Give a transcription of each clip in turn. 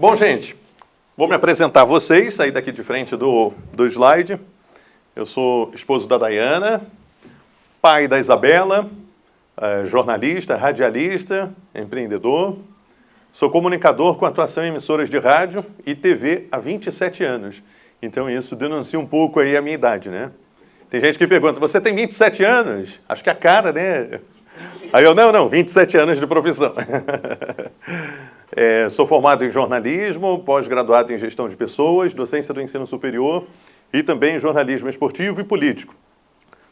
Bom, gente, vou me apresentar a vocês, sair daqui de frente do slide. Eu sou esposo da Dayana, pai da Isabela, jornalista, radialista, empreendedor. Sou comunicador com atuação em emissoras de rádio e TV há 27 anos. Então isso denuncia um pouco aí a minha idade, né? Tem gente que pergunta, você tem 27 anos? Acho que é a cara, né? Aí eu, não, 27 anos de profissão. Sou formado em jornalismo, pós-graduado em gestão de pessoas, docência do ensino superior e também em jornalismo esportivo e político.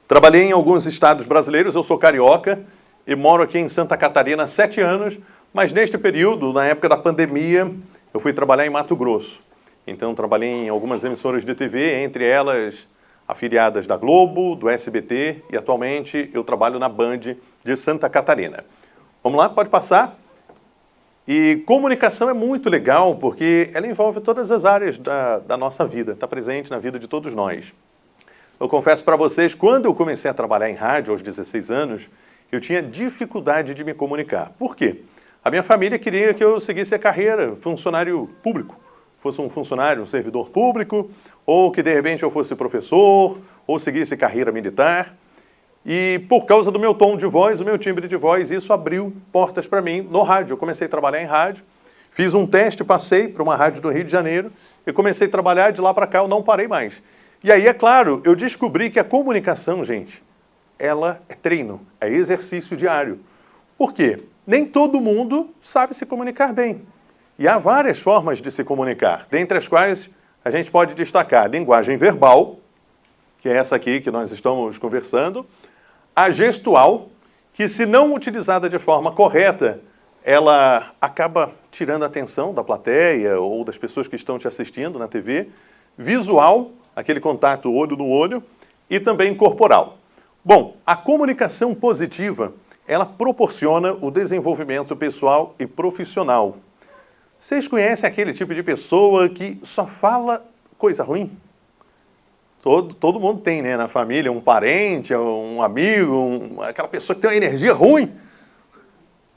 Trabalhei em alguns estados brasileiros, eu sou carioca e moro aqui em Santa Catarina há 7 anos, mas neste período, na época da pandemia, eu fui trabalhar em Mato Grosso. Então trabalhei em algumas emissoras de TV, entre elas afiliadas da Globo, do SBT e atualmente eu trabalho na Band de Santa Catarina. Vamos lá, pode passar. E comunicação é muito legal porque ela envolve todas as áreas da nossa vida, está presente na vida de todos nós. Eu confesso para vocês, quando eu comecei a trabalhar em rádio aos 16 anos, eu tinha dificuldade de me comunicar. Por quê? A minha família queria que eu seguisse a carreira funcionário público, fosse um funcionário, um servidor público, ou que de repente eu fosse professor, ou seguisse carreira militar. E por causa do meu tom de voz, o meu timbre de voz, isso abriu portas para mim no rádio. Eu comecei a trabalhar em rádio, fiz um teste, passei para uma rádio do Rio de Janeiro e comecei a trabalhar de lá para cá, eu não parei mais. E aí, é claro, eu descobri que a comunicação, gente, ela é treino, é exercício diário. Por quê? Nem todo mundo sabe se comunicar bem. E há várias formas de se comunicar, dentre as quais a gente pode destacar a linguagem verbal, que é essa aqui que nós estamos conversando, a gestual, que se não utilizada de forma correta, ela acaba tirando a atenção da plateia ou das pessoas que estão te assistindo na TV, visual, aquele contato olho no olho, e também corporal. Bom, a comunicação positiva, ela proporciona o desenvolvimento pessoal e profissional. Vocês conhecem aquele tipo de pessoa que só fala coisa ruim? Todo mundo tem, né, na família, um parente, um amigo, aquela pessoa que tem uma energia ruim.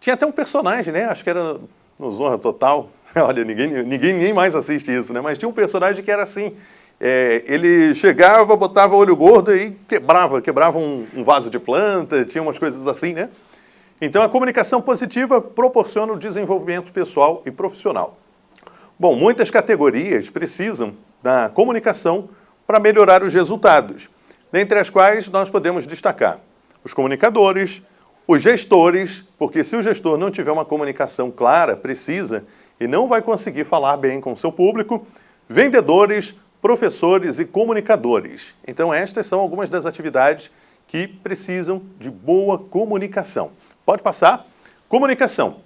Tinha até um personagem, né, acho que era no Zorra Total. Olha, ninguém mais assiste isso, né, mas tinha um personagem que era assim, ele chegava, botava olho gordo e quebrava um vaso de planta, tinha umas coisas assim, né. Então a comunicação positiva proporciona o desenvolvimento pessoal e profissional. Bom, muitas categorias precisam da comunicação para melhorar os resultados, dentre as quais nós podemos destacar os comunicadores, os gestores, porque se o gestor não tiver uma comunicação clara, precisa, e não vai conseguir falar bem com o seu público, vendedores, professores e comunicadores. Então estas são algumas das atividades que precisam de boa comunicação. Pode passar. Comunicação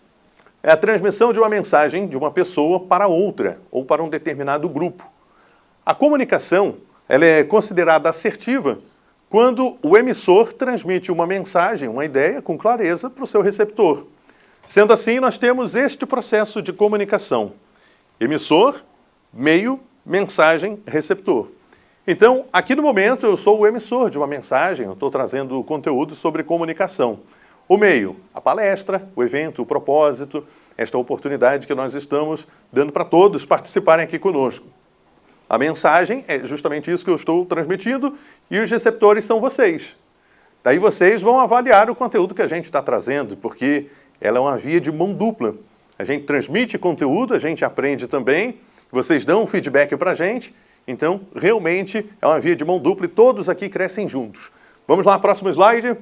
é a transmissão de uma mensagem de uma pessoa para outra ou para um determinado grupo. A comunicação ela é considerada assertiva quando o emissor transmite uma mensagem, uma ideia com clareza para o seu receptor. Sendo assim, nós temos este processo de comunicação: emissor, meio, mensagem, receptor. Então, aqui no momento, eu sou o emissor de uma mensagem, eu estou trazendo conteúdo sobre comunicação. O meio, a palestra, o evento, o propósito, esta oportunidade que nós estamos dando para todos participarem aqui conosco. A mensagem é justamente isso que eu estou transmitindo e os receptores são vocês. Daí vocês vão avaliar o conteúdo que a gente está trazendo, porque ela é uma via de mão dupla. A gente transmite conteúdo, a gente aprende também, vocês dão um feedback para a gente, então realmente é uma via de mão dupla e todos aqui crescem juntos. Vamos lá, próximo slide.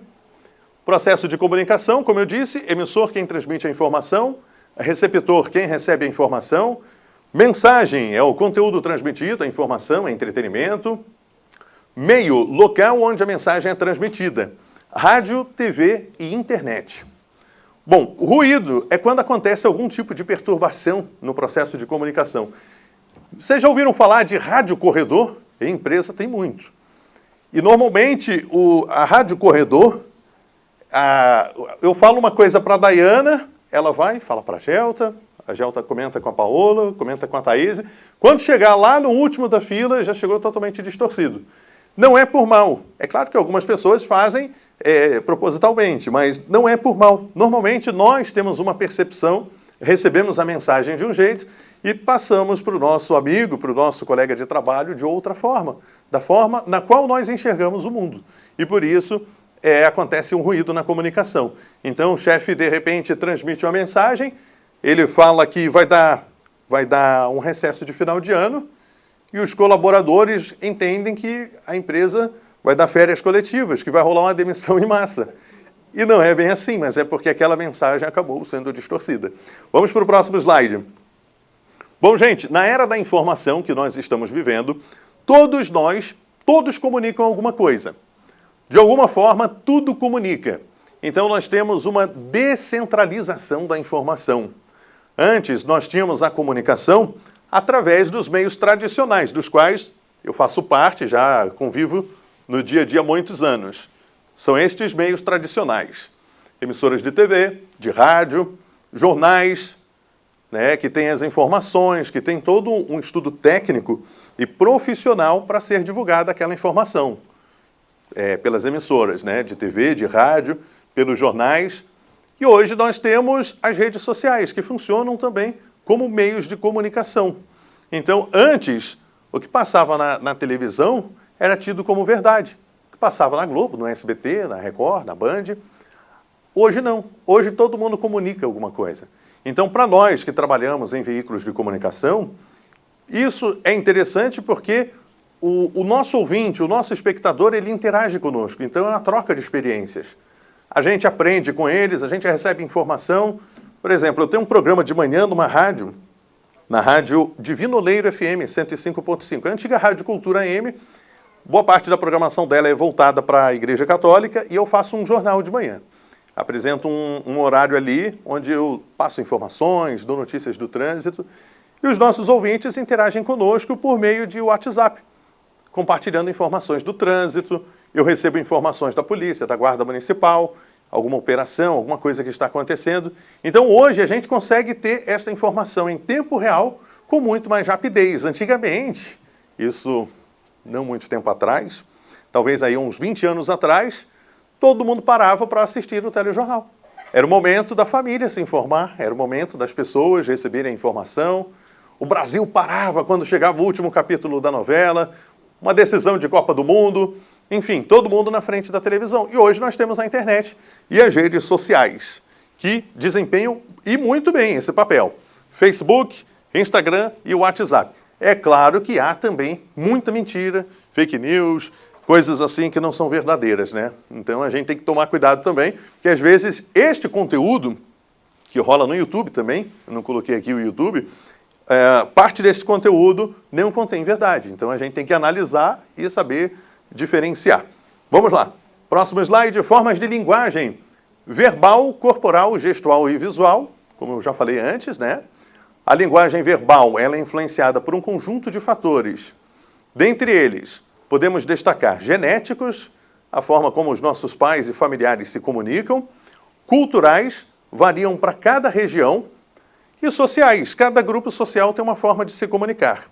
Processo de comunicação, como eu disse, emissor quem transmite a informação, receptor quem recebe a informação, mensagem é o conteúdo transmitido, a informação, é entretenimento. Meio, local onde a mensagem é transmitida. Rádio, TV e internet. Bom, ruído é quando acontece algum tipo de perturbação no processo de comunicação. Vocês já ouviram falar de rádio corredor? Em empresa tem muito. E normalmente a rádio corredor, eu falo uma coisa para a Dayana, ela vai, fala para a Gelta comenta com a Paola, comenta com a Thaís. Quando chegar lá no último da fila, já chegou totalmente distorcido. Não é por mal. É claro que algumas pessoas fazem propositalmente, mas não é por mal. Normalmente nós temos uma percepção, recebemos a mensagem de um jeito e passamos para o nosso amigo, para o nosso colega de trabalho de outra forma, da forma na qual nós enxergamos o mundo. E por isso acontece um ruído na comunicação. Então o chefe de repente transmite uma mensagem, ele fala que vai dar um recesso de final de ano e os colaboradores entendem que a empresa vai dar férias coletivas, que vai rolar uma demissão em massa. E não é bem assim, mas é porque aquela mensagem acabou sendo distorcida. Vamos para o próximo slide. Bom, gente, na era da informação que nós estamos vivendo, todos comunicam alguma coisa. De alguma forma, tudo comunica. Então, nós temos uma descentralização da informação. Antes, nós tínhamos a comunicação através dos meios tradicionais, dos quais eu faço parte, já convivo no dia a dia há muitos anos. São estes meios tradicionais. Emissoras de TV, de rádio, jornais, né, que têm as informações, que tem todo um estudo técnico e profissional para ser divulgada aquela informação. Pelas emissoras, né, de TV, de rádio, pelos jornais. E hoje nós temos as redes sociais, que funcionam também como meios de comunicação. Então, antes, o que passava na televisão era tido como verdade. O que passava na Globo, no SBT, na Record, na Band. Hoje não. Hoje todo mundo comunica alguma coisa. Então, para nós que trabalhamos em veículos de comunicação, isso é interessante porque o nosso ouvinte, o nosso espectador, ele interage conosco. Então, é uma troca de experiências. A gente aprende com eles, a gente recebe informação. Por exemplo, eu tenho um programa de manhã numa rádio, na rádio Divino Oleiro FM 105.5, a antiga Rádio Cultura AM. Boa parte da programação dela é voltada para a Igreja Católica e eu faço um jornal de manhã. Apresento um horário ali onde eu passo informações, dou notícias do trânsito e os nossos ouvintes interagem conosco por meio de WhatsApp, compartilhando informações do trânsito. Eu recebo informações da polícia, da Guarda Municipal, alguma operação, alguma coisa que está acontecendo. Então, hoje, a gente consegue ter essa informação em tempo real com muito mais rapidez. Antigamente, isso não muito tempo atrás, talvez aí uns 20 anos atrás, todo mundo parava para assistir o telejornal. Era o momento da família se informar, era o momento das pessoas receberem a informação. O Brasil parava quando chegava o último capítulo da novela, uma decisão de Copa do Mundo. Enfim, todo mundo na frente da televisão. E hoje nós temos a internet e as redes sociais, que desempenham e muito bem esse papel. Facebook, Instagram e WhatsApp. É claro que há também muita mentira, fake news, coisas assim que não são verdadeiras, né? Então a gente tem que tomar cuidado também, porque às vezes este conteúdo, que rola no YouTube também, eu não coloquei aqui o YouTube, parte desse conteúdo não contém verdade. Então a gente tem que analisar e saber diferenciar. Vamos lá. Próximo slide, formas de linguagem. Verbal, corporal, gestual e visual, como eu já falei antes, né? A linguagem verbal, ela é influenciada por um conjunto de fatores. Dentre eles, podemos destacar genéticos, a forma como os nossos pais e familiares se comunicam, culturais, variam para cada região, e sociais, cada grupo social tem uma forma de se comunicar.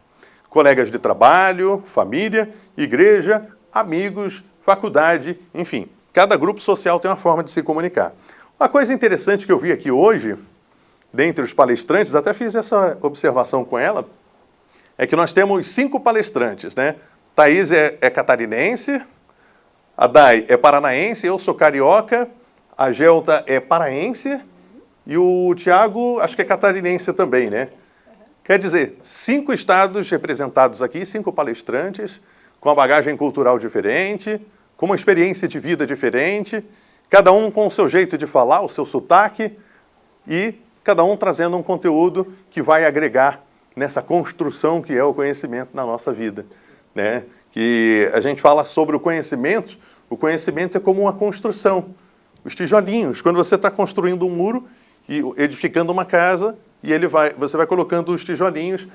Colegas de trabalho, família, igreja, amigos, faculdade, enfim, cada grupo social tem uma forma de se comunicar. Uma coisa interessante que eu vi aqui hoje, dentre os palestrantes, até fiz essa observação com ela, é que nós temos 5 palestrantes, né? Thaís é catarinense, a Dai é paranaense, eu sou carioca, a Gelta é paraense e o Tiago acho que é catarinense também, né? Quer dizer, 5 estados representados aqui, 5 palestrantes, com uma bagagem cultural diferente, com uma experiência de vida diferente, cada um com o seu jeito de falar, o seu sotaque, e cada um trazendo um conteúdo que vai agregar nessa construção que é o conhecimento na nossa vida, né? Que a gente fala sobre o conhecimento é como uma construção. Os tijolinhos, quando você está construindo um muro e edificando uma casa, e você vai colocando os tijolinhos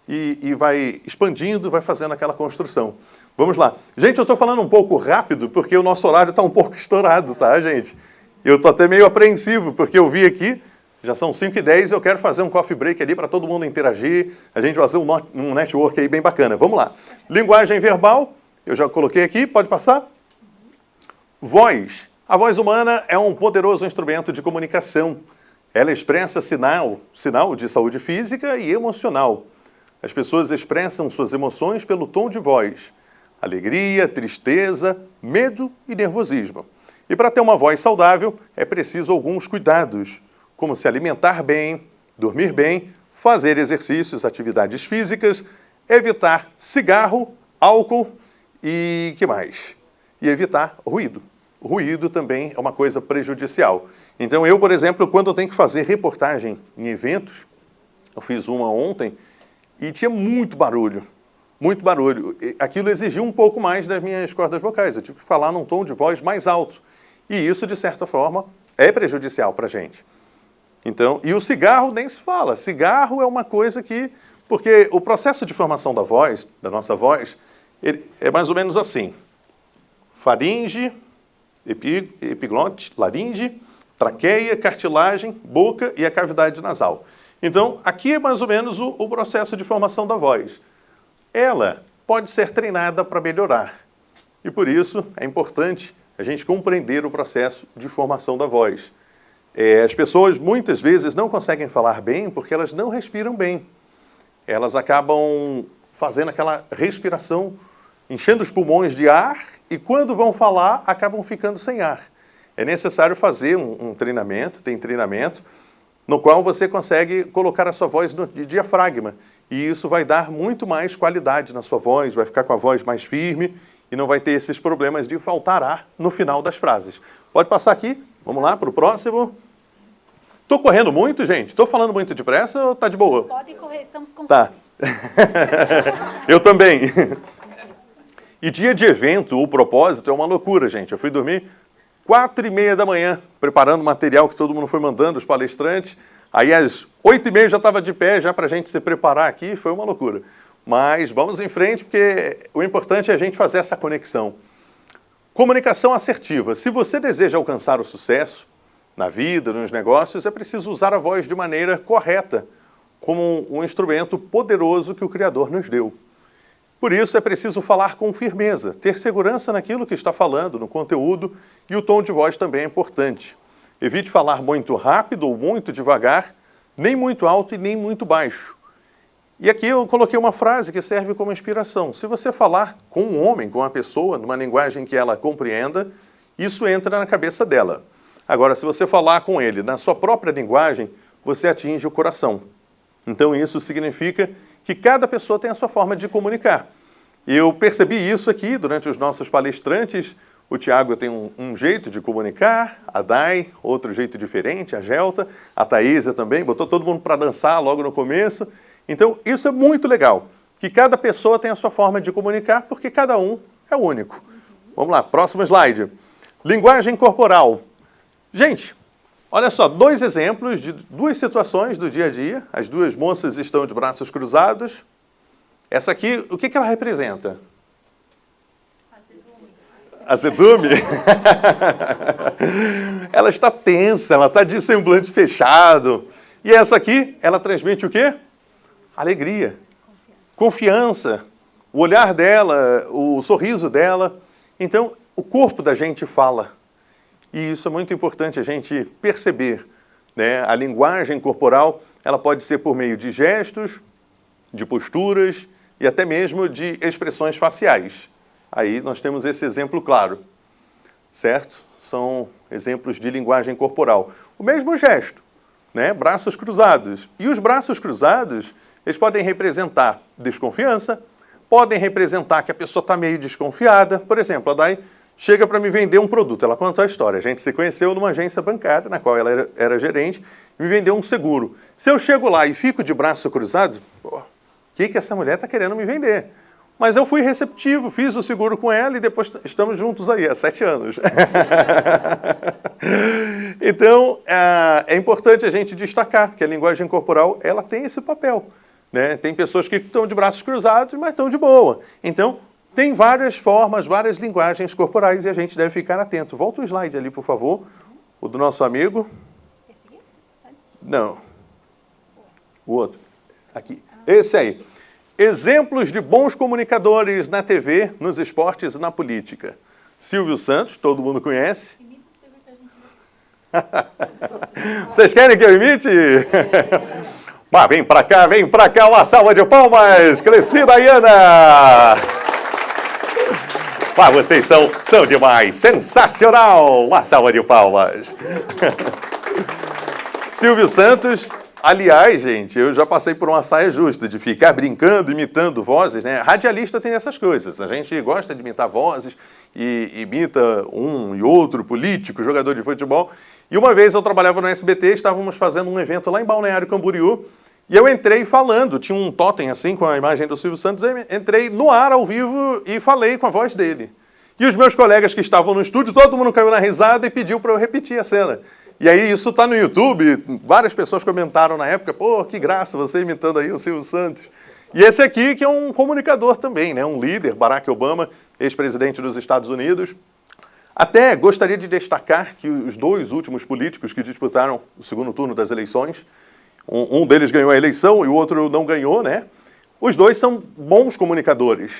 e vai expandindo, vai fazendo aquela construção. Vamos lá. Gente, eu estou falando um pouco rápido porque o nosso horário está um pouco estourado, tá, gente? Eu estou até meio apreensivo porque eu vi aqui, já são 5h10 e eu quero fazer um coffee break ali para todo mundo interagir, a gente fazer um network aí bem bacana. Vamos lá. Linguagem verbal, eu já coloquei aqui, pode passar? Voz. A voz humana é um poderoso instrumento de comunicação Ela expressa sinal de saúde física e emocional. As pessoas expressam suas emoções pelo tom de voz. Alegria, tristeza, medo e nervosismo. E para ter uma voz saudável, é preciso alguns cuidados, como se alimentar bem, dormir bem, fazer exercícios, atividades físicas, evitar cigarro, álcool e que mais? E evitar ruído. O ruído também é uma coisa prejudicial. Então eu, por exemplo, quando eu tenho que fazer reportagem em eventos, eu fiz uma ontem e tinha muito barulho. Muito barulho. Aquilo exigiu um pouco mais das minhas cordas vocais. Eu tive que falar num tom de voz mais alto. E isso, de certa forma, é prejudicial para a gente. Então, e o cigarro nem se fala. Cigarro é uma coisa que... Porque o processo de formação da voz, da nossa voz, ele é mais ou menos assim. Faringe, epiglote, laringe, traqueia, cartilagem, boca e a cavidade nasal. Então, aqui é mais ou menos o processo de formação da voz. Ela pode ser treinada para melhorar. E por isso é importante a gente compreender o processo de formação da voz. As pessoas muitas vezes não conseguem falar bem porque elas não respiram bem. Elas acabam fazendo aquela respiração, enchendo os pulmões de ar e quando vão falar acabam ficando sem ar. É necessário fazer um treinamento, tem treinamento, no qual você consegue colocar a sua voz no diafragma. E isso vai dar muito mais qualidade na sua voz, vai ficar com a voz mais firme e não vai ter esses problemas de faltar ar no final das frases. Pode passar aqui, vamos lá para o próximo. Estou correndo muito, gente? Estou falando muito depressa ou está de boa? Pode correr, estamos com Tá. Eu também. E dia de evento, o propósito é uma loucura, gente. Eu fui dormir 4h30 da manhã, preparando o material que todo mundo foi mandando, os palestrantes. Aí às 8h30 já estava de pé, já para a gente se preparar aqui, foi uma loucura. Mas vamos em frente, porque o importante é a gente fazer essa conexão. Comunicação assertiva. Se você deseja alcançar o sucesso na vida, nos negócios, é preciso usar a voz de maneira correta, como um instrumento poderoso que o Criador nos deu. Por isso é preciso falar com firmeza, ter segurança naquilo que está falando, no conteúdo, e o tom de voz também é importante. Evite falar muito rápido ou muito devagar, nem muito alto e nem muito baixo. E aqui eu coloquei uma frase que serve como inspiração. Se você falar com um homem, com uma pessoa, numa linguagem que ela compreenda, isso entra na cabeça dela. Agora, se você falar com ele na sua própria linguagem, você atinge o coração. Então isso significa que cada pessoa tem a sua forma de comunicar. Eu percebi isso aqui durante os nossos palestrantes. O Tiago tem um jeito de comunicar, a Dai, outro jeito diferente, a Gelta, a Thaísa também, botou todo mundo para dançar logo no começo. Então, isso é muito legal, que cada pessoa tem a sua forma de comunicar, porque cada um é único. Vamos lá, próximo slide. Linguagem corporal. Gente, olha só, 2 exemplos de 2 situações do dia a dia. As 2 moças estão de braços cruzados. Essa aqui, o que ela representa? Azedume? Ela está tensa, ela está de semblante fechado. E essa aqui, ela transmite o quê? Alegria, confiança, o olhar dela, o sorriso dela. Então, o corpo da gente fala. E isso é muito importante a gente perceber, né? A linguagem corporal, ela pode ser por meio de gestos, de posturas e até mesmo de expressões faciais. Aí nós temos esse exemplo claro, certo? São exemplos de linguagem corporal. O mesmo gesto, né? Braços cruzados. E os braços cruzados, eles podem representar desconfiança, podem representar que a pessoa está meio desconfiada. Por exemplo, a Dai chega para me vender um produto. Ela contou a história. A gente se conheceu numa agência bancária, na qual ela era gerente, e me vendeu um seguro. Se eu chego lá e fico de braço cruzado, o que essa mulher está querendo me vender? Mas eu fui receptivo, fiz o seguro com ela e depois estamos juntos aí há 7 anos. Então, é importante a gente destacar que a linguagem corporal ela tem esse papel, né? Tem pessoas que estão de braços cruzados, mas estão de boa. Então, tem várias formas, várias linguagens corporais e a gente deve ficar atento. Volta o slide ali, por favor. O do nosso amigo. Esse aqui? Não. O outro. Aqui. Esse aí. Exemplos de bons comunicadores na TV, nos esportes e na política. Silvio Santos, todo mundo conhece. Imita o Silvio que a gente vai. Vocês querem que eu imite? Mas vem pra cá, uma salva de palmas, Cresci, Dayana! Mas vocês são demais, sensacional! Uma salva de palmas. Silvio Santos, aliás, gente, eu já passei por uma saia justa de ficar brincando, imitando vozes, né? Radialista tem essas coisas, a gente gosta de imitar vozes e imita um e outro político, jogador de futebol. E uma vez eu trabalhava no SBT, estávamos fazendo um evento lá em Balneário Camboriú, e eu entrei falando, tinha um totem assim com a imagem do Silvio Santos, eu entrei no ar ao vivo e falei com a voz dele. E os meus colegas que estavam no estúdio, todo mundo caiu na risada e pediu para eu repetir a cena. E aí isso está no YouTube, várias pessoas comentaram na época, pô, que graça você imitando aí o Silvio Santos. E esse aqui que é um comunicador também, né? Um líder, Barack Obama, ex-presidente dos Estados Unidos. Até gostaria de destacar que os dois últimos políticos que disputaram o segundo turno das eleições, um deles ganhou a eleição e o outro não ganhou, né? Os dois são bons comunicadores,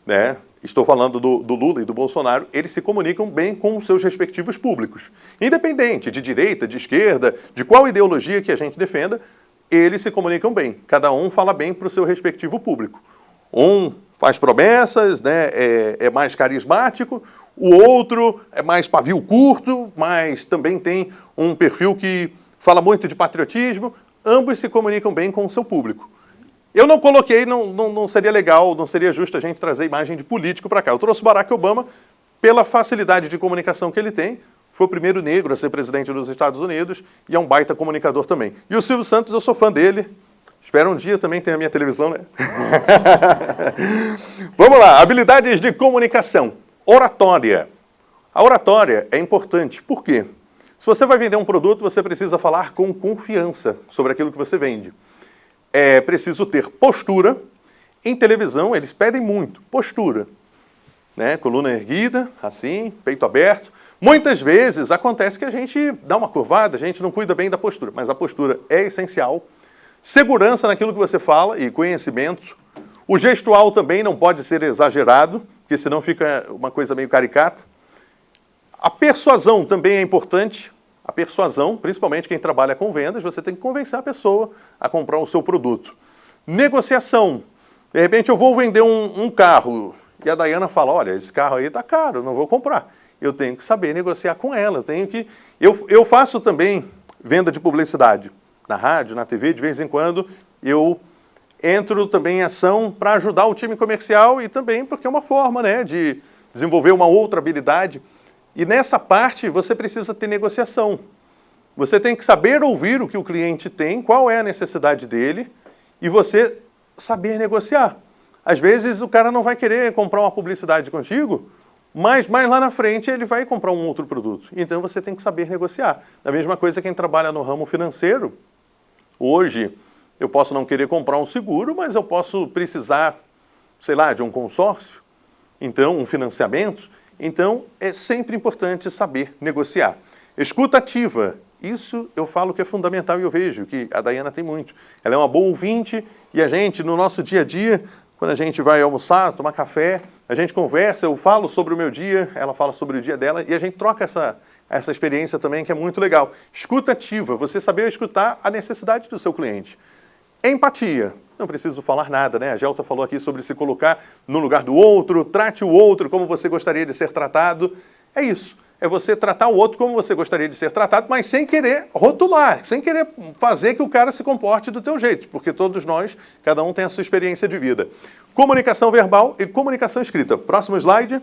né? Estou falando do Lula e do Bolsonaro, eles se comunicam bem com os seus respectivos públicos. Independente de direita, de esquerda, de qual ideologia que a gente defenda, eles se comunicam bem. Cada um fala bem para o seu respectivo público. Um faz promessas, né, é mais carismático, o outro é mais pavio curto, mas também tem um perfil que fala muito de patriotismo. Ambos se comunicam bem com o seu público. Eu não coloquei, não seria legal, não seria justo a gente trazer imagem de político para cá. Eu trouxe o Barack Obama pela facilidade de comunicação que ele tem. Foi o primeiro negro a ser presidente dos Estados Unidos e é um baita comunicador também. E o Silvio Santos, eu sou fã dele. Espero um dia também ter a minha televisão, né? Vamos lá, habilidades de comunicação. Oratória. A oratória é importante. Por quê? Se você vai vender um produto, você precisa falar com confiança sobre aquilo que você vende. É preciso ter postura. Em televisão, eles pedem muito postura, né? Coluna erguida, assim, peito aberto. Muitas vezes acontece que a gente dá uma curvada, a gente não cuida bem da postura, mas a postura é essencial. Segurança naquilo que você fala e conhecimento. O gestual também não pode ser exagerado, porque senão fica uma coisa meio caricata. A persuasão também é importante. A persuasão, principalmente quem trabalha com vendas, você tem que convencer a pessoa a comprar o seu produto. Negociação. De repente eu vou vender um carro e a Dayana fala, olha, esse carro aí está caro, não vou comprar. Eu tenho que saber negociar com ela. Eu faço também venda de publicidade. Na rádio, na TV, de vez em quando, eu entro também em ação para ajudar o time comercial e também porque é uma forma, né, de desenvolver uma outra habilidade. E nessa parte você precisa ter negociação. Você tem que saber ouvir o que o cliente tem, qual é a necessidade dele, e você saber negociar. Às vezes o cara não vai querer comprar uma publicidade contigo, mas mais lá na frente ele vai comprar um outro produto. Então você tem que saber negociar. A mesma coisa quem trabalha no ramo financeiro. Hoje eu posso não querer comprar um seguro, mas eu posso precisar, sei lá, de um consórcio, então um financiamento. Então, é sempre importante saber negociar. Escuta ativa. Isso eu falo que é fundamental e eu vejo que a Dayana tem muito. Ela é uma boa ouvinte e a gente, no nosso dia a dia, quando a gente vai almoçar, tomar café, a gente conversa, eu falo sobre o meu dia, ela fala sobre o dia dela e a gente troca essa experiência também, que é muito legal. Escuta ativa. Você saber escutar a necessidade do seu cliente. Empatia. Não preciso falar nada, né? A Gelta falou aqui sobre se colocar no lugar do outro, trate o outro como você gostaria de ser tratado. É isso. É você tratar o outro como você gostaria de ser tratado, mas sem querer rotular, sem querer fazer que o cara se comporte do teu jeito, porque todos nós, cada um tem a sua experiência de vida. Comunicação verbal e comunicação escrita. Próximo slide.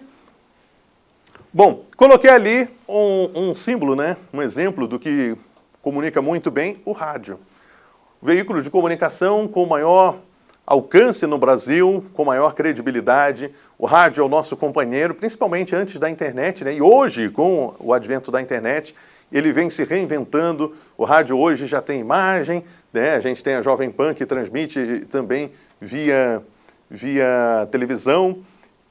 Bom, coloquei ali um símbolo, né? Um exemplo do que comunica muito bem, o rádio. Veículo de comunicação com maior alcance no Brasil, com maior credibilidade. O rádio é o nosso companheiro, principalmente antes da internet, né? E hoje, com o advento da internet, ele vem se reinventando. O rádio hoje já tem imagem, né? A gente tem a Jovem Pan que transmite também via televisão.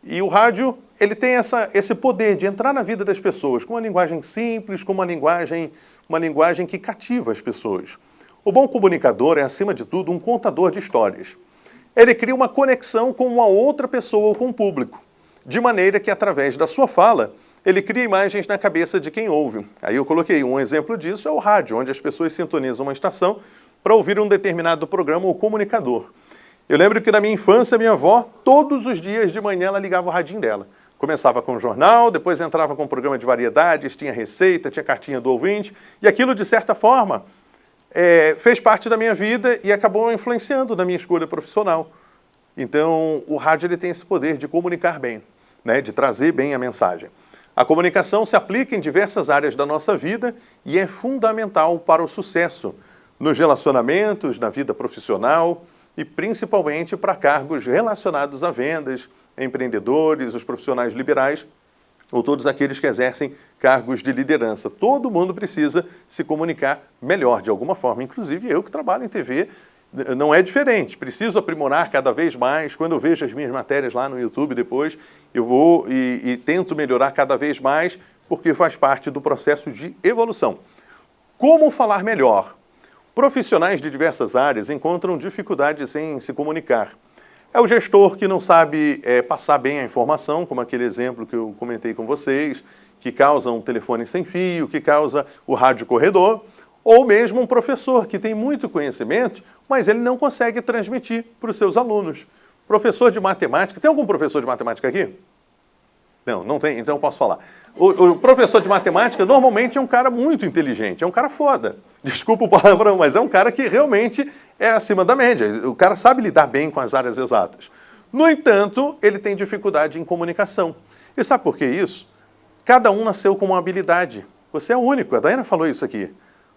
E o rádio, ele tem esse poder de entrar na vida das pessoas com uma linguagem simples, com uma linguagem que cativa as pessoas. O bom comunicador é, acima de tudo, um contador de histórias. Ele cria uma conexão com uma outra pessoa ou com o público, de maneira que, através da sua fala, ele cria imagens na cabeça de quem ouve. Aí eu coloquei um exemplo disso, é o rádio, onde as pessoas sintonizam uma estação para ouvir um determinado programa ou comunicador. Eu lembro que na minha infância, minha avó, todos os dias de manhã, ela ligava o radinho dela. Começava com o jornal, depois entrava com um programa de variedades, tinha receita, tinha cartinha do ouvinte, e aquilo, de certa forma, fez parte da minha vida e acabou influenciando na minha escolha profissional. Então, o rádio ele tem esse poder de comunicar bem, né, de trazer bem a mensagem. A comunicação se aplica em diversas áreas da nossa vida e é fundamental para o sucesso nos relacionamentos, na vida profissional e principalmente para cargos relacionados a vendas, empreendedores, os profissionais liberais ou todos aqueles que exercem cargos de liderança. Todo mundo precisa se comunicar melhor de alguma forma, inclusive eu que trabalho em TV, não é diferente. Preciso aprimorar cada vez mais. Quando eu vejo as minhas matérias lá no YouTube depois, eu vou e tento melhorar cada vez mais, porque faz parte do processo de evolução. Como falar melhor? Profissionais de diversas áreas encontram dificuldades em se comunicar. É o gestor que não sabe passar bem a informação, como aquele exemplo que eu comentei com vocês, que causa um telefone sem fio, que causa o rádio corredor, ou mesmo um professor que tem muito conhecimento, mas ele não consegue transmitir para os seus alunos. Professor de matemática, tem algum professor de matemática aqui? Não, não tem, então eu posso falar. O professor de matemática normalmente é um cara muito inteligente, é um cara foda. Desculpa o palavrão, mas é um cara que realmente é acima da média. O cara sabe lidar bem com as áreas exatas. No entanto, ele tem dificuldade em comunicação. E sabe por que isso? Cada um nasceu com uma habilidade. Você é único, a Daiana falou isso aqui.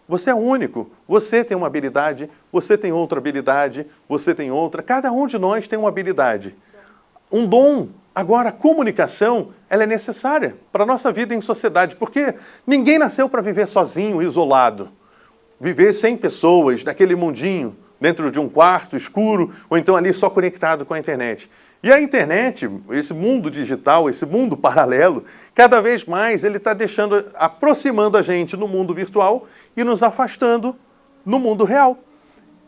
Você é único, você tem uma habilidade, você tem outra habilidade, você tem outra. Cada um de nós tem uma habilidade. Um dom. Agora, a comunicação, ela é necessária para a nossa vida em sociedade, porque ninguém nasceu para viver sozinho, isolado. Viver sem pessoas, naquele mundinho, dentro de um quarto escuro, ou então ali só conectado com a internet. E a internet, esse mundo digital, esse mundo paralelo, cada vez mais ele está aproximando a gente no mundo virtual e nos afastando no mundo real.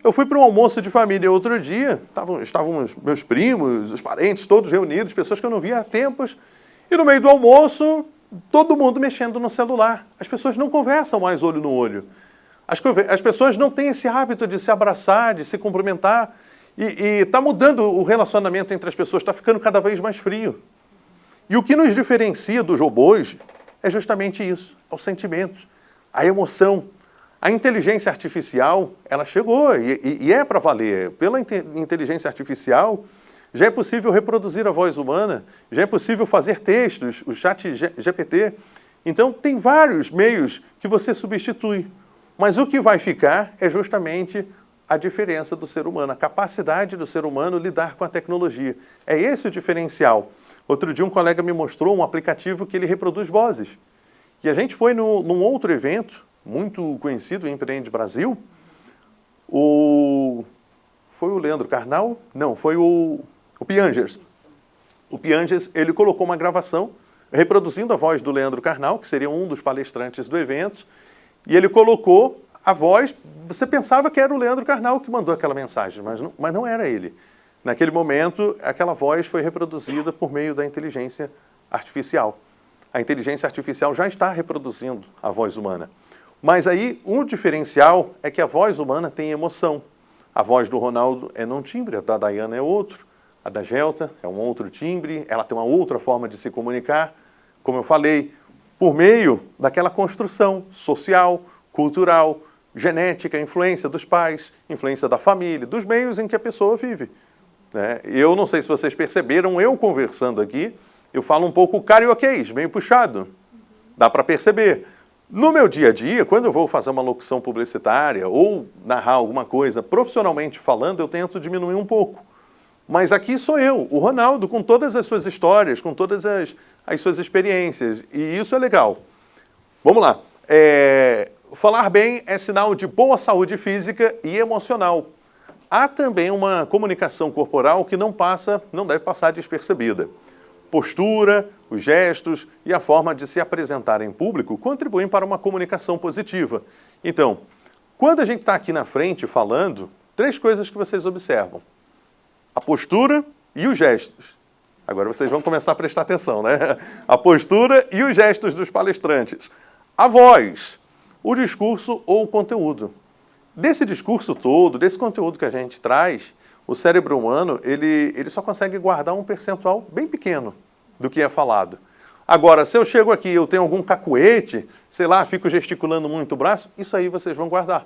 Eu fui para um almoço de família outro dia, estavam meus primos, os parentes, todos reunidos, pessoas que eu não via há tempos, e no meio do almoço, todo mundo mexendo no celular. As pessoas não conversam mais olho no olho. As pessoas não têm esse hábito de se abraçar, de se cumprimentar, e está mudando o relacionamento entre as pessoas, está ficando cada vez mais frio. E o que nos diferencia dos robôs é justamente isso, é o sentimento, a emoção. A inteligência artificial, ela chegou e é para valer. Pela inteligência artificial, já é possível reproduzir a voz humana, já é possível fazer textos, o chat GPT. Então, tem vários meios que você substitui. Mas o que vai ficar é justamente a diferença do ser humano, a capacidade do ser humano lidar com a tecnologia. É esse o diferencial. Outro dia um colega me mostrou um aplicativo que ele reproduz vozes. E a gente foi num outro evento, muito conhecido, Empreende Brasil. Foi o Leandro Carnal? Não, foi o Piangers. O Piangers, ele colocou uma gravação reproduzindo a voz do Leandro Carnal, que seria um dos palestrantes do evento, e ele colocou a voz, você pensava que era o Leandro Carnal que mandou aquela mensagem, mas não era ele. Naquele momento, aquela voz foi reproduzida por meio da inteligência artificial. A inteligência artificial já está reproduzindo a voz humana. Mas aí, um diferencial é que a voz humana tem emoção. A voz do Ronaldo é num timbre, a da Daiana é outro, a da Gelta é um outro timbre, ela tem uma outra forma de se comunicar, como eu falei, por meio daquela construção social, cultural, genética, influência dos pais, influência da família, dos meios em que a pessoa vive. Né? Eu não sei se vocês perceberam, eu conversando aqui, eu falo um pouco carioquês, meio puxado, dá para perceber. No meu dia a dia, quando eu vou fazer uma locução publicitária ou narrar alguma coisa profissionalmente falando, eu tento diminuir um pouco. Mas aqui sou eu, o Ronaldo, com todas as suas histórias, com todas as suas experiências. E isso é legal. Vamos lá. Falar bem é sinal de boa saúde física e emocional. Há também uma comunicação corporal que não deve passar despercebida. Postura, os gestos e a forma de se apresentar em público contribuem para uma comunicação positiva. Então, quando a gente está aqui na frente falando, 3 coisas que vocês observam. A postura e os gestos. Agora vocês vão começar a prestar atenção, né? A postura e os gestos dos palestrantes. A voz, o discurso ou o conteúdo. Desse discurso todo, desse conteúdo que a gente traz, o cérebro humano, ele só consegue guardar um percentual bem pequeno do que é falado. Agora, se eu chego aqui e eu tenho algum cacuete, sei lá, fico gesticulando muito o braço, isso aí vocês vão guardar.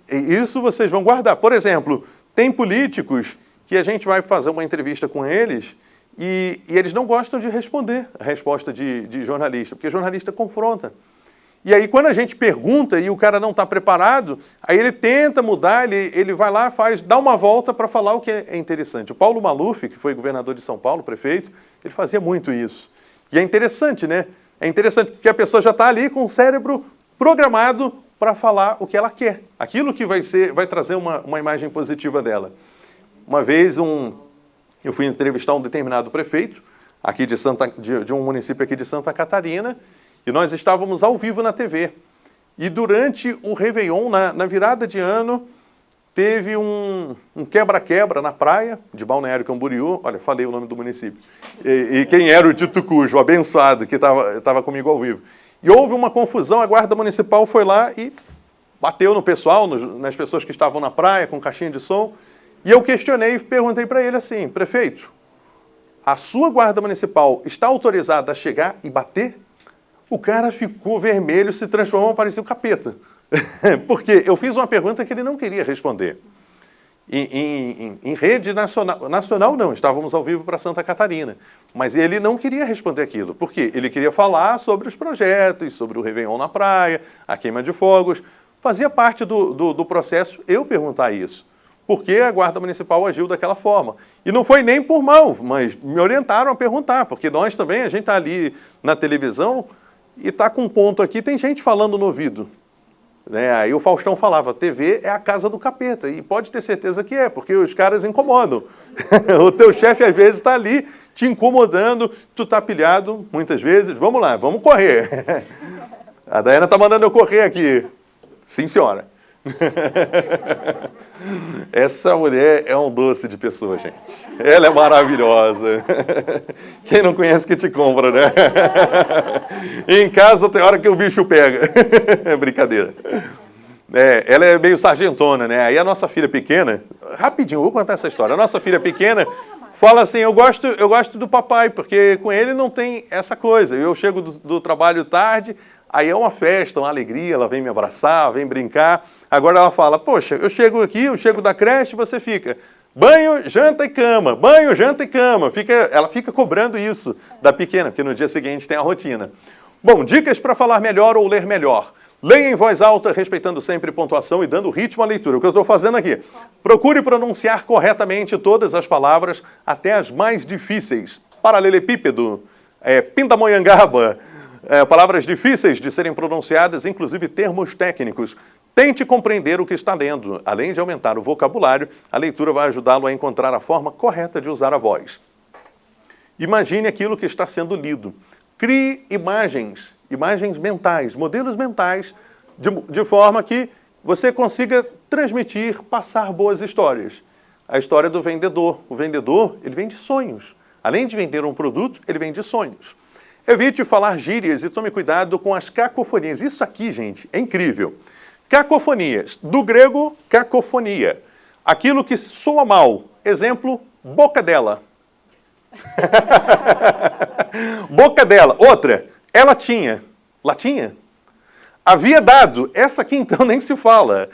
Isso vocês vão guardar. Por exemplo, tem políticos que a gente vai fazer uma entrevista com eles e eles não gostam de responder a resposta de jornalista, porque jornalista confronta. E aí, quando a gente pergunta e o cara não está preparado, aí ele tenta mudar, ele vai lá, dá uma volta para falar o que é interessante. O Paulo Maluf, que foi governador de São Paulo, prefeito, ele fazia muito isso. E é interessante, né? É interessante porque a pessoa já está ali com o cérebro programado para falar o que ela quer. Aquilo que vai trazer uma imagem positiva dela. Uma vez, eu fui entrevistar um determinado prefeito, aqui de um município aqui de Santa Catarina, e nós estávamos ao vivo na TV. E durante o Réveillon, na virada de ano, teve um quebra-quebra na praia de Balneário Camboriú. Olha, falei o nome do município. E quem era o dito cujo, o abençoado, que estava comigo ao vivo. E houve uma confusão, a guarda municipal foi lá e bateu no pessoal, nas pessoas que estavam na praia, com caixinha de som. E eu questionei e perguntei para ele assim, prefeito, a sua guarda municipal está autorizada a chegar e bater? O cara ficou vermelho, se transformou, parecia o capeta. Porque eu fiz uma pergunta que ele não queria responder. Em rede nacional não, estávamos ao vivo para Santa Catarina. Mas ele não queria responder aquilo. Por quê? Ele queria falar sobre os projetos, sobre o Réveillon na praia, a queima de fogos. Fazia parte do processo eu perguntar isso. Por que a Guarda Municipal agiu daquela forma? E não foi nem por mal, mas me orientaram a perguntar. Porque nós também, a gente está ali na televisão e está com um ponto aqui, tem gente falando no ouvido. Né? Aí o Faustão falava, TV é a casa do capeta. E pode ter certeza que é, porque os caras incomodam. O teu chefe às vezes está ali te incomodando, tu está pilhado muitas vezes. Vamos lá, vamos correr. A Daiana está mandando eu correr aqui. Sim, senhora. Essa mulher é um doce de pessoa, gente. Ela é maravilhosa. Quem não conhece que te compra, né? Em casa tem hora que o bicho pega. É brincadeira. Ela é meio sargentona, né? Aí a nossa filha pequena, rapidinho, vou contar essa história. A nossa filha pequena fala assim, eu gosto do papai, porque com ele não tem essa coisa. Eu chego do trabalho tarde, aí é uma festa, uma alegria, ela vem me abraçar, vem brincar. Agora ela fala, poxa, eu chego aqui, eu chego da creche, você fica banho, janta e cama, banho, janta e cama. Ela fica cobrando isso da pequena, porque no dia seguinte tem a rotina. Bom, dicas para falar melhor ou ler melhor. Leia em voz alta, respeitando sempre pontuação e dando ritmo à leitura. O que eu estou fazendo aqui? Procure pronunciar corretamente todas as palavras, até as mais difíceis. Paralelepípedo, pindamonhangaba, palavras difíceis de serem pronunciadas, inclusive termos técnicos. Tente compreender o que está lendo. Além de aumentar o vocabulário, a leitura vai ajudá-lo a encontrar a forma correta de usar a voz. Imagine aquilo que está sendo lido. Crie imagens mentais, modelos mentais, de forma que você consiga transmitir, passar boas histórias. A história do vendedor. O vendedor, ele vende sonhos. Além de vender um produto, ele vende sonhos. Evite falar gírias e tome cuidado com as cacofonias. Isso aqui, gente, é incrível. Cacofonias. Do grego, cacofonia. Aquilo que soa mal. Exemplo, boca dela. Boca dela. Outra, ela tinha. Latinha? Havia dado. Essa aqui, então, nem se fala.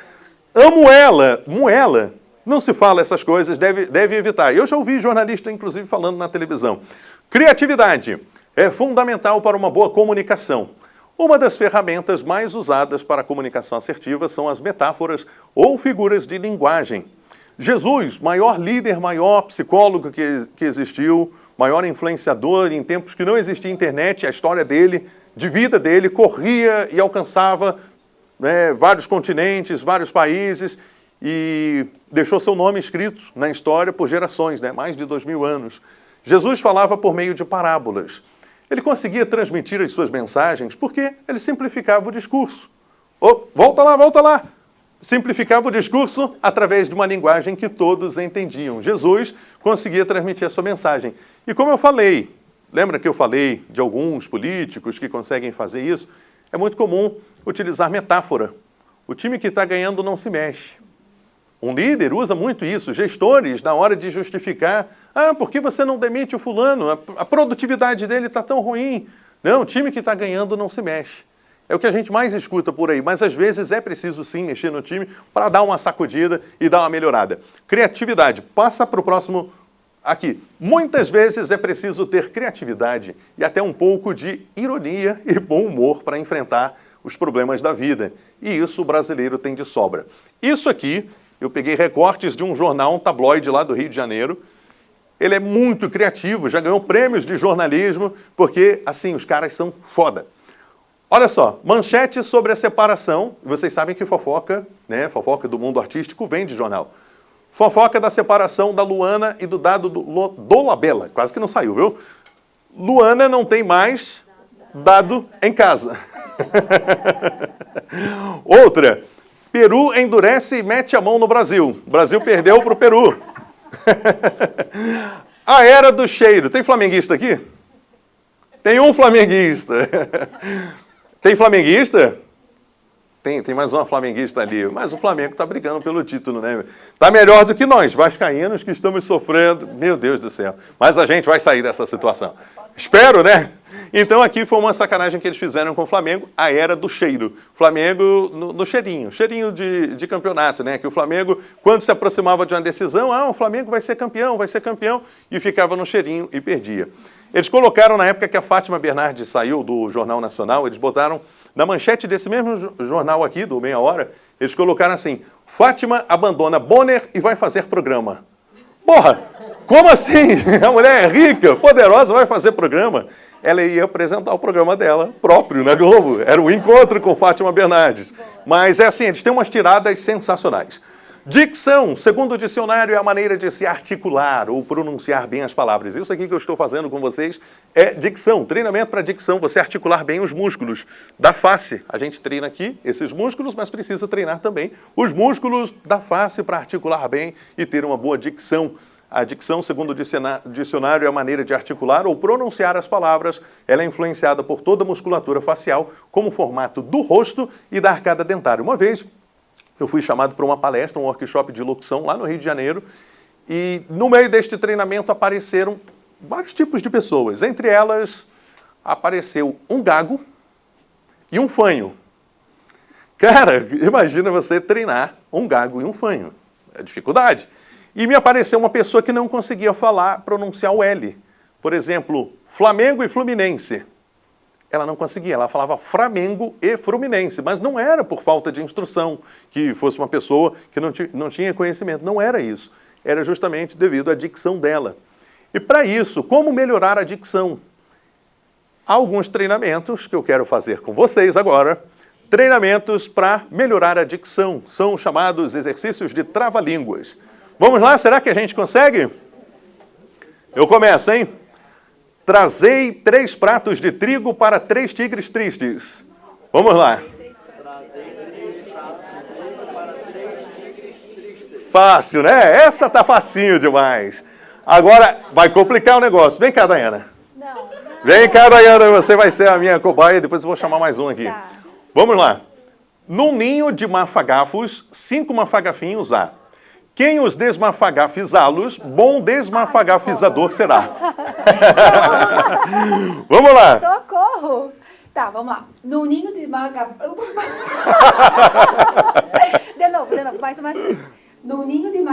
Amo ela. Moela. Não se fala essas coisas, deve evitar. Eu já ouvi jornalista, inclusive, falando na televisão. Criatividade é fundamental para uma boa comunicação. Uma das ferramentas mais usadas para a comunicação assertiva são as metáforas ou figuras de linguagem. Jesus, maior líder, maior psicólogo que existiu, maior influenciador em tempos que não existia internet, a história dele, de vida dele, corria e alcançava vários continentes, vários países e deixou seu nome escrito na história por gerações, mais de 2000 anos. Jesus falava por meio de parábolas. Ele conseguia transmitir as suas mensagens porque ele simplificava o discurso. Oh, volta lá, volta lá. simplificava o discurso através de uma linguagem que todos entendiam. Jesus conseguia transmitir a sua mensagem. E como eu falei, lembra que eu falei de alguns políticos que conseguem fazer isso? É muito comum utilizar metáfora. O time que está ganhando não se mexe. Um líder usa muito isso. Gestores, na hora de justificar, por que você não demite o fulano? A produtividade dele está tão ruim. Não, o time que está ganhando não se mexe. É o que a gente mais escuta por aí, mas às vezes é preciso sim mexer no time para dar uma sacudida e dar uma melhorada. Criatividade, passa para o próximo aqui. Muitas vezes é preciso ter criatividade e até um pouco de ironia e bom humor para enfrentar os problemas da vida. E isso o brasileiro tem de sobra. Isso aqui, eu peguei recortes de um jornal, um tabloide lá do Rio de Janeiro. Ele é muito criativo, já ganhou prêmios de jornalismo, porque assim, os caras são foda. Olha só, manchete sobre a separação. Vocês sabem que fofoca, né? Fofoca do mundo artístico vem de jornal. Fofoca da separação da Luana e do Dado do Labella. Quase que não saiu, viu? Luana não tem mais Dado em casa. Outra. Peru endurece e mete a mão no Brasil. O Brasil perdeu para o Peru. A era do cheiro. Tem flamenguista aqui? Tem um flamenguista. Tem flamenguista? Tem mais uma flamenguista ali. Mas o Flamengo está brigando pelo título, né? Está melhor do que nós, vascaínos, que estamos sofrendo. Meu Deus do céu. Mas a gente vai sair dessa situação. Espero, né? Então aqui foi uma sacanagem que eles fizeram com o Flamengo, a era do cheiro. Flamengo no cheirinho de campeonato, né? Que o Flamengo, quando se aproximava de uma decisão, o Flamengo vai ser campeão, e ficava no cheirinho e perdia. Eles colocaram, na época que a Fátima Bernardes saiu do Jornal Nacional, eles botaram na manchete desse mesmo jornal aqui, do Meia Hora, eles colocaram assim, Fátima abandona Bonner e vai fazer programa. Porra, como assim? A mulher é rica, poderosa, vai fazer programa. Ela ia apresentar o programa dela próprio na Globo. Era o encontro com Fátima Bernardes. Mas é assim, eles têm umas tiradas sensacionais. Dicção, segundo o dicionário, é a maneira de se articular ou pronunciar bem as palavras. Isso aqui que eu estou fazendo com vocês é dicção, treinamento para dicção, você articular bem os músculos da face. A gente treina aqui esses músculos, mas precisa treinar também os músculos da face para articular bem e ter uma boa dicção. A dicção, segundo o dicionário, é a maneira de articular ou pronunciar as palavras. Ela é influenciada por toda a musculatura facial, como o formato do rosto e da arcada dentária. Uma vez, eu fui chamado para uma palestra, um workshop de locução lá no Rio de Janeiro, e no meio deste treinamento apareceram vários tipos de pessoas. Entre elas, apareceu um gago e um fanho. Cara, imagina você treinar um gago e um fanho. É dificuldade. E me apareceu uma pessoa que não conseguia pronunciar o L. Por exemplo, Flamengo e Fluminense. Ela não conseguia, ela falava Flamengo e Fluminense, mas não era por falta de instrução, que fosse uma pessoa que não tinha conhecimento, não era isso. Era justamente devido à dicção dela. E para isso, como melhorar a dicção? Há alguns treinamentos que eu quero fazer com vocês agora, treinamentos para melhorar a dicção, são chamados exercícios de trava-línguas. Vamos lá, será que a gente consegue? Eu começo, hein? Trazei 3 pratos de trigo para 3 tigres tristes. Vamos lá. Fácil, né? Essa tá facinho demais. Agora vai complicar o negócio. Vem cá, Daiana. Não. Vem cá, Daiana, você vai ser a minha cobaia, depois eu vou chamar mais um aqui. Tá. Vamos lá. Num ninho de mafagafos, 5 mafagafinhos há. Quem os desmafagafizá-los, bom desmafagafizador será. Vamos lá. Socorro! Tá, vamos lá. No ninho de De novo, mais uma vez. No ninho de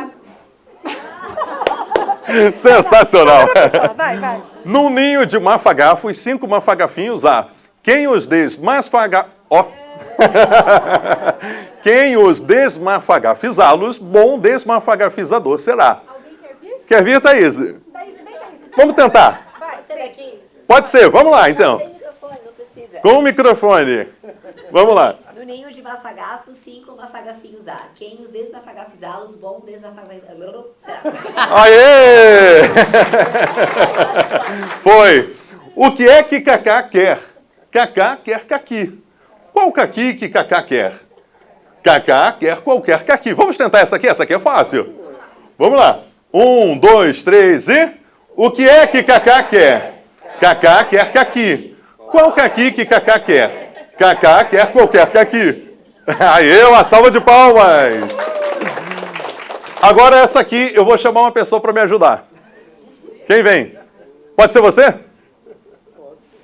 Sensacional. Vai. Num ninho de mafagafos, 5 mafagafinhos há. Quem os Quem os desmafagafizá-los, bom desmafagafizador será. Alguém quer vir? Quer vir, Thaís? Thaís, vem, Thaís. Vamos tentar. Vai, Você daqui? Pode ser, vamos lá então. Sem microfone, não precisa. Com o microfone. Vamos lá. No ninho de mafagafos, 5 mafagafinhos há. Quem os desmafagafizá-los, bom desmafagafizador será. Aê! Foi. O que é que Cacá quer? Cacá quer caqui. Qual caqui que Cacá quer? Cacá quer qualquer caqui. Vamos tentar essa aqui? Essa aqui é fácil. Vamos lá. 1, 2, 3 e... O que é que Cacá quer? Cacá quer caqui. Qual caqui que Cacá quer? Cacá quer qualquer caqui. Aê, uma salva de palmas. Agora essa aqui, eu vou chamar uma pessoa para me ajudar. Quem vem? Pode ser você?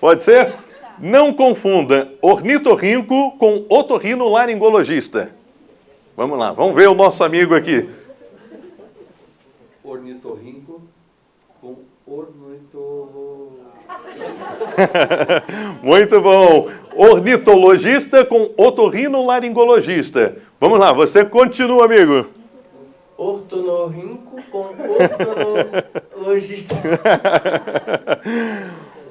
Pode ser? Não confunda ornitorrinco com otorrinolaringologista. Vamos lá, vamos ver o nosso amigo aqui. Ornitorrinco com ornitologista. Muito bom. Ornitologista com otorrinolaringologista. Vamos lá, você continua, amigo. Ortonorrinco com ornitologista.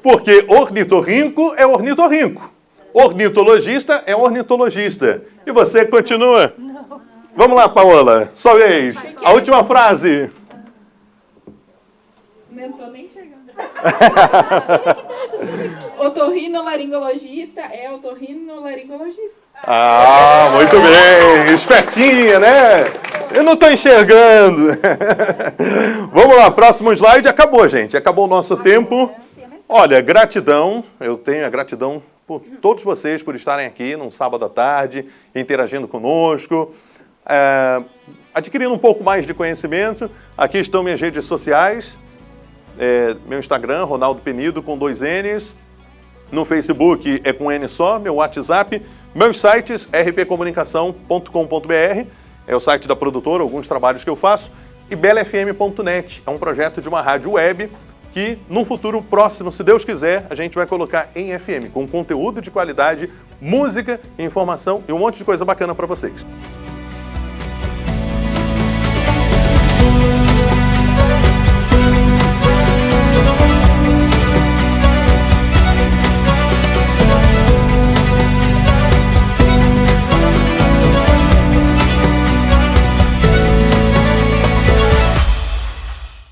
Porque ornitorrinco é ornitorrinco. Ornitologista é ornitologista. E você continua? Não. Vamos lá, Paola. Sua vez. A última frase. Não tô nem enxergando. Otorrinolaringologista é otorrinolaringologista. Ah, muito bem. Espertinha, né? Eu não estou enxergando. Vamos lá, próximo slide. Acabou, gente. Acabou o nosso tempo. Olha, gratidão. Eu tenho a gratidão por todos vocês por estarem aqui num sábado à tarde, interagindo conosco, adquirindo um pouco mais de conhecimento. Aqui estão minhas redes sociais. Meu Instagram, Ronaldo Penido, com 2 N's. No Facebook é com N só. Meu WhatsApp. Meus sites, rpcomunicação.com.br. É o site da produtora, alguns trabalhos que eu faço. E belafm.net. É um projeto de uma rádio web que, num futuro próximo, se Deus quiser, a gente vai colocar em FM, com conteúdo de qualidade, música, informação e um monte de coisa bacana para vocês.